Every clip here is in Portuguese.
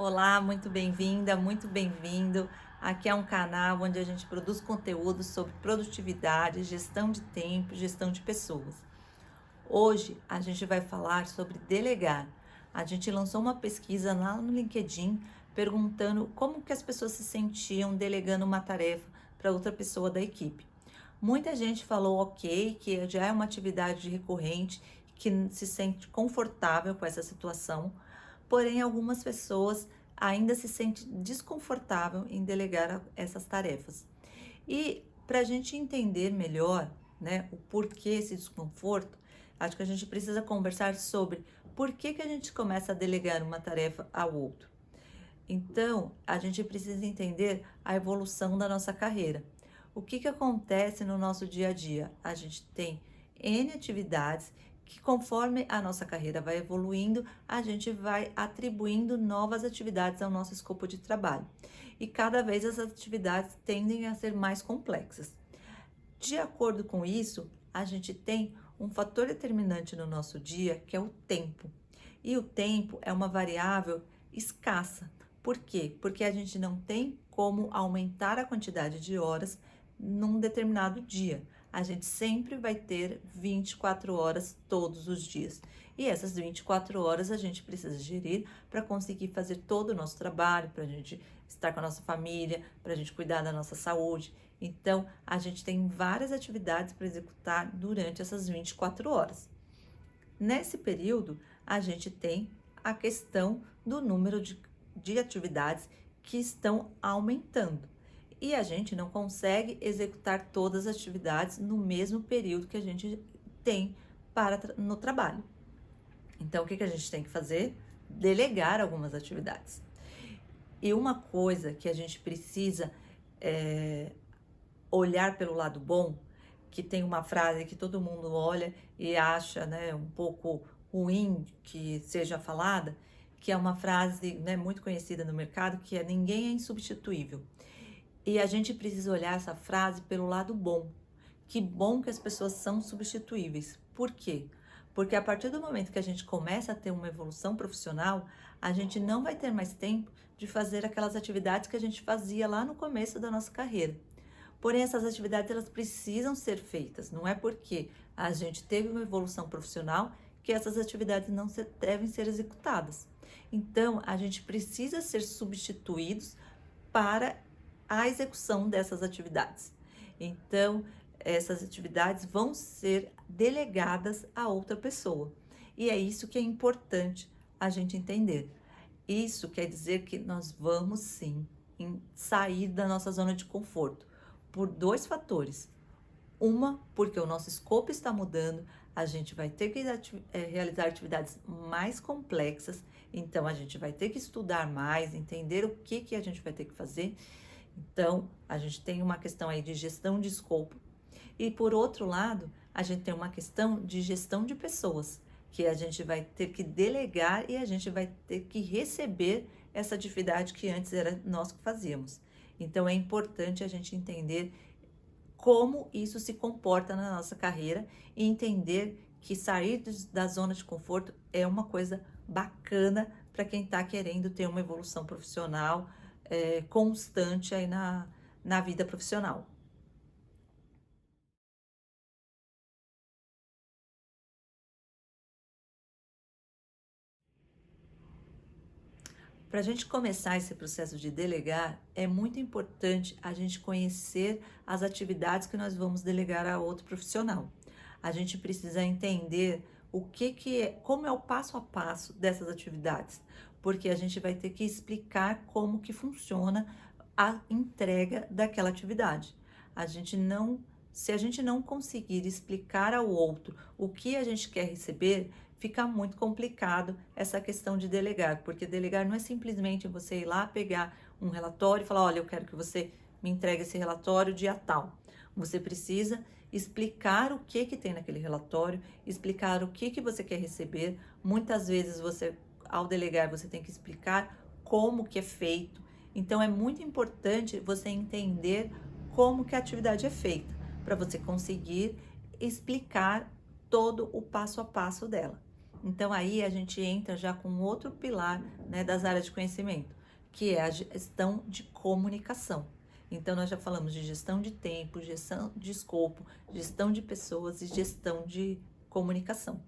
Olá, muito bem-vinda, muito bem-vindo. Aqui é um canal onde a gente produz conteúdo sobre produtividade, gestão de tempo, gestão de pessoas. Hoje a gente vai falar sobre delegar. A gente lançou uma pesquisa lá no LinkedIn perguntando como que as pessoas se sentiam delegando uma tarefa para outra pessoa da equipe. Muita gente falou ok, que já é uma atividade recorrente, que se sente confortável com essa situação, porém algumas pessoas ainda se sentem desconfortável em delegar essas tarefas. E para a gente entender melhor, né, o porquê esse desconforto, acho que a gente precisa conversar sobre por que a gente começa a delegar uma tarefa ao outro. Então, a gente precisa entender a evolução da nossa carreira. O que acontece no nosso dia a dia? A gente tem N atividades que, conforme a nossa carreira vai evoluindo, a gente vai atribuindo novas atividades ao nosso escopo de trabalho. E cada vez as atividades tendem a ser mais complexas. De acordo com isso, a gente tem um fator determinante no nosso dia, que é o tempo. E o tempo é uma variável escassa. Por quê? Porque a gente não tem como aumentar a quantidade de horas num determinado dia. A gente sempre vai ter 24 horas todos os dias. E essas 24 horas a gente precisa gerir para conseguir fazer todo o nosso trabalho, para a gente estar com a nossa família, para a gente cuidar da nossa saúde. Então, a gente tem várias atividades para executar durante essas 24 horas. Nesse período, a gente tem a questão do número de atividades que estão aumentando. E a gente não consegue executar todas as atividades no mesmo período que a gente tem no trabalho. Então, o que a gente tem que fazer? Delegar algumas atividades. E uma coisa que a gente precisa olhar pelo lado bom, que tem uma frase que todo mundo olha e acha, né, um pouco ruim que seja falada, que é uma frase, né, muito conhecida no mercado, que é ninguém é insubstituível. E a gente precisa olhar essa frase pelo lado bom. Que bom que as pessoas são substituíveis. Por quê? Porque a partir do momento que a gente começa a ter uma evolução profissional, a gente não vai ter mais tempo de fazer aquelas atividades que a gente fazia lá no começo da nossa carreira. Porém, essas atividades elas precisam ser feitas. Não é porque a gente teve uma evolução profissional que essas atividades não devem ser executadas. Então, a gente precisa ser substituídos para a execução dessas atividades. Então, essas atividades vão ser delegadas a outra pessoa. E é isso que é importante a gente entender. Isso quer dizer que nós vamos sim sair da nossa zona de conforto por dois fatores. Uma, porque o nosso escopo está mudando, a gente vai ter que realizar atividades mais complexas, então a gente vai ter que estudar mais, entender o que a gente vai ter que fazer. Então, a gente tem uma questão aí de gestão de escopo. E por outro lado, a gente tem uma questão de gestão de pessoas, que a gente vai ter que delegar e a gente vai ter que receber essa atividade que antes era nós que fazíamos. Então, é importante a gente entender como isso se comporta na nossa carreira e entender que sair da zona de conforto é uma coisa bacana para quem está querendo ter uma evolução profissional constante aí na vida profissional. Para a gente começar esse processo de delegar, é muito importante a gente conhecer as atividades que nós vamos delegar a outro profissional. A gente precisa entender como é o passo a passo dessas atividades, porque a gente vai ter que explicar como que funciona a entrega daquela atividade. A gente não, se a gente não conseguir explicar ao outro o que a gente quer receber, fica muito complicado essa questão de delegar, porque delegar não é simplesmente você ir lá pegar um relatório e falar, olha, eu quero que você me entregue esse relatório dia tal. Você precisa explicar o que tem naquele relatório, explicar o que você quer receber. Muitas vezes você, ao delegar, você tem que explicar como que é feito. Então é muito importante você entender como que a atividade é feita, para você conseguir explicar todo o passo a passo dela. Então aí a gente entra já com outro pilar, né, das áreas de conhecimento, que é a gestão de comunicação. Então nós já falamos de gestão de tempo, gestão de escopo, gestão de pessoas e gestão de comunicação.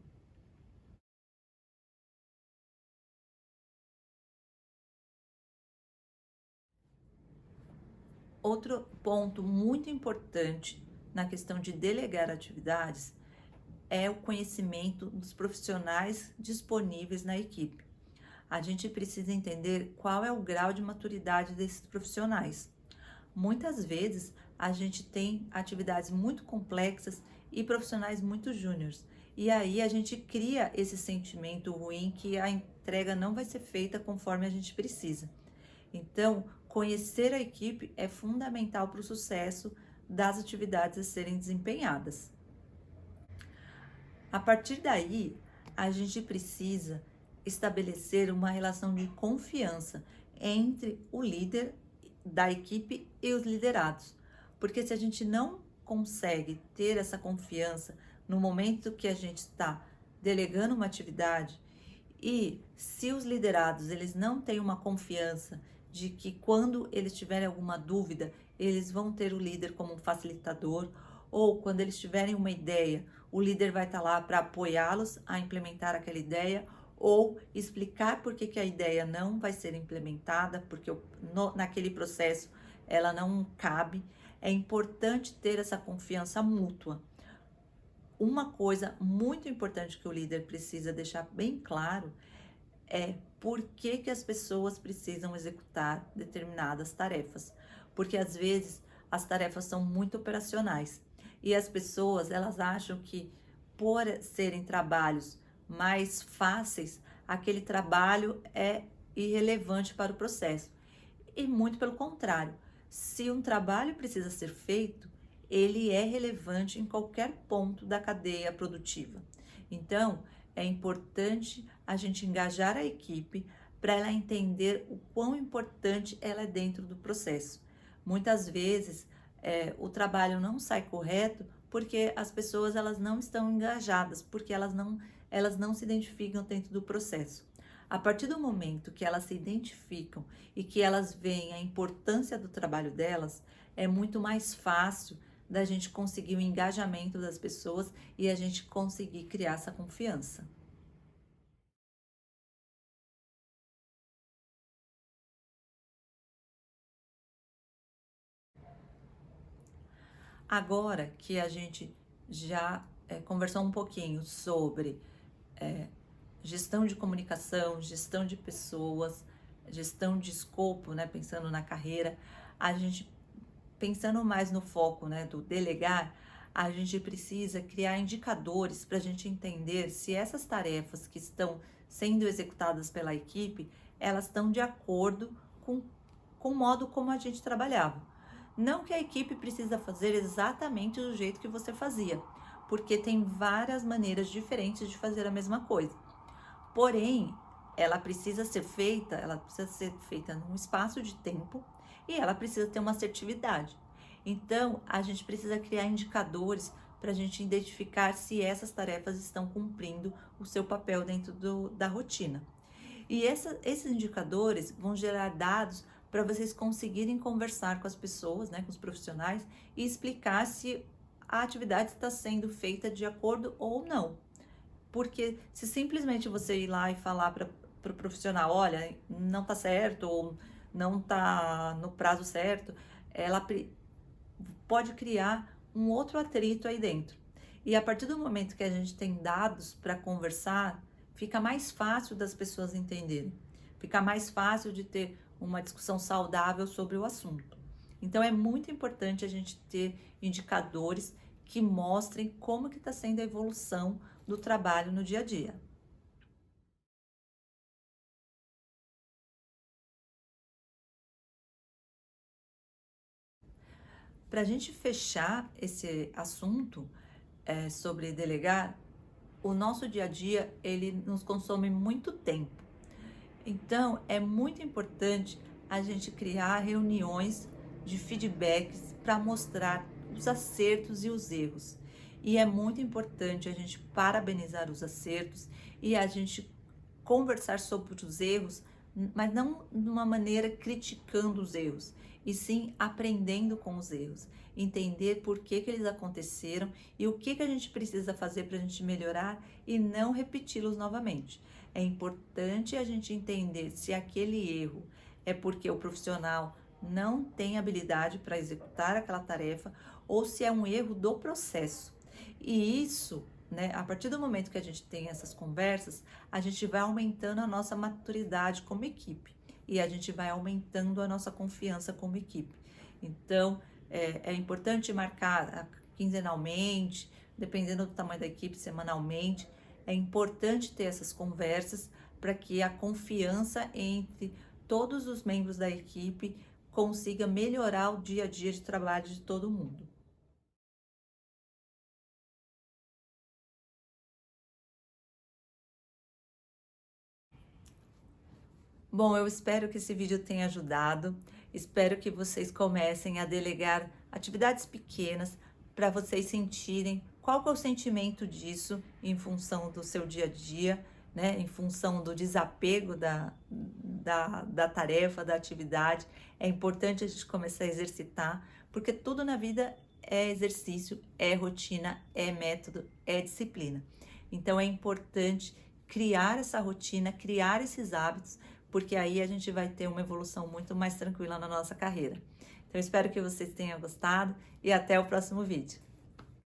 Outro ponto muito importante na questão de delegar atividades é o conhecimento dos profissionais disponíveis na equipe. A gente precisa entender qual é o grau de maturidade desses profissionais. Muitas vezes a gente tem atividades muito complexas e profissionais muito júniores. E aí a gente cria esse sentimento ruim que a entrega não vai ser feita conforme a gente precisa. Então, conhecer a equipe é fundamental para o sucesso das atividades a serem desempenhadas. A partir daí, a gente precisa estabelecer uma relação de confiança entre o líder da equipe e os liderados. Porque se a gente não consegue ter essa confiança no momento que a gente está delegando uma atividade, e se os liderados eles não têm uma confiança de que quando eles tiverem alguma dúvida, eles vão ter o líder como um facilitador, ou quando eles tiverem uma ideia, o líder vai estar lá para apoiá-los a implementar aquela ideia, ou explicar por que a ideia não vai ser implementada, porque naquele processo ela não cabe. É importante ter essa confiança mútua. Uma coisa muito importante que o líder precisa deixar bem claro é por que as pessoas precisam executar determinadas tarefas. Porque às vezes as tarefas são muito operacionais e as pessoas elas acham que por serem trabalhos mais fáceis, aquele trabalho é irrelevante para o processo. E muito pelo contrário, se um trabalho precisa ser feito, ele é relevante em qualquer ponto da cadeia produtiva. Então, é importante a gente engajar a equipe para ela entender o quão importante ela é dentro do processo. Muitas vezes, o trabalho não sai correto porque as pessoas elas não estão engajadas, porque elas não se identificam dentro do processo. A partir do momento que elas se identificam e que elas veem a importância do trabalho delas, é muito mais fácil da gente conseguir o engajamento das pessoas e a gente conseguir criar essa confiança. Agora que a gente já conversou um pouquinho sobre gestão de comunicação, gestão de pessoas, gestão de escopo, né, pensando na carreira, a gente pensando mais no foco, né, do delegar, a gente precisa criar indicadores para a gente entender se essas tarefas que estão sendo executadas pela equipe, elas estão de acordo com o modo como a gente trabalhava. Não que a equipe precisa fazer exatamente do jeito que você fazia, porque tem várias maneiras diferentes de fazer a mesma coisa. Porém, ela precisa ser feita num espaço de tempo e ela precisa ter uma assertividade. Então, a gente precisa criar indicadores para a gente identificar se essas tarefas estão cumprindo o seu papel dentro da rotina. E esses indicadores vão gerar dados para vocês conseguirem conversar com as pessoas, né, com os profissionais, e explicar se a atividade está sendo feita de acordo ou não. Porque se simplesmente você ir lá e falar para o profissional, olha, não está certo ou não está no prazo certo, ela pode criar um outro atrito aí dentro. E a partir do momento que a gente tem dados para conversar, fica mais fácil das pessoas entenderem. Fica mais fácil de ter uma discussão saudável sobre o assunto. Então é muito importante a gente ter indicadores que mostrem como que está sendo a evolução do trabalho no dia a dia. Para a gente fechar esse assunto sobre delegar, o nosso dia a dia ele nos consome muito tempo. Então é muito importante a gente criar reuniões de feedbacks para mostrar os acertos e os erros. E é muito importante a gente parabenizar os acertos e a gente conversar sobre os erros, mas não de uma maneira criticando os erros, e sim aprendendo com os erros, entender por que eles aconteceram e o que a gente precisa fazer para a gente melhorar e não repeti-los novamente. É importante a gente entender se aquele erro é porque o profissional não tem habilidade para executar aquela tarefa ou se é um erro do processo. E isso, né, a partir do momento que a gente tem essas conversas, a gente vai aumentando a nossa maturidade como equipe e a gente vai aumentando a nossa confiança como equipe. Então, é importante marcar quinzenalmente, dependendo do tamanho da equipe, semanalmente. É importante ter essas conversas para que a confiança entre todos os membros da equipe consiga melhorar o dia a dia de trabalho de todo mundo. Bom, eu espero que esse vídeo tenha ajudado. Espero que vocês comecem a delegar atividades pequenas para vocês sentirem qual que é o sentimento disso em função do seu dia a dia, né? Em função do desapego da tarefa, da atividade. É importante a gente começar a exercitar, porque tudo na vida é exercício, é rotina, é método, é disciplina. Então é importante criar essa rotina, criar esses hábitos, porque aí a gente vai ter uma evolução muito mais tranquila na nossa carreira. Então, espero que vocês tenham gostado e até o próximo vídeo.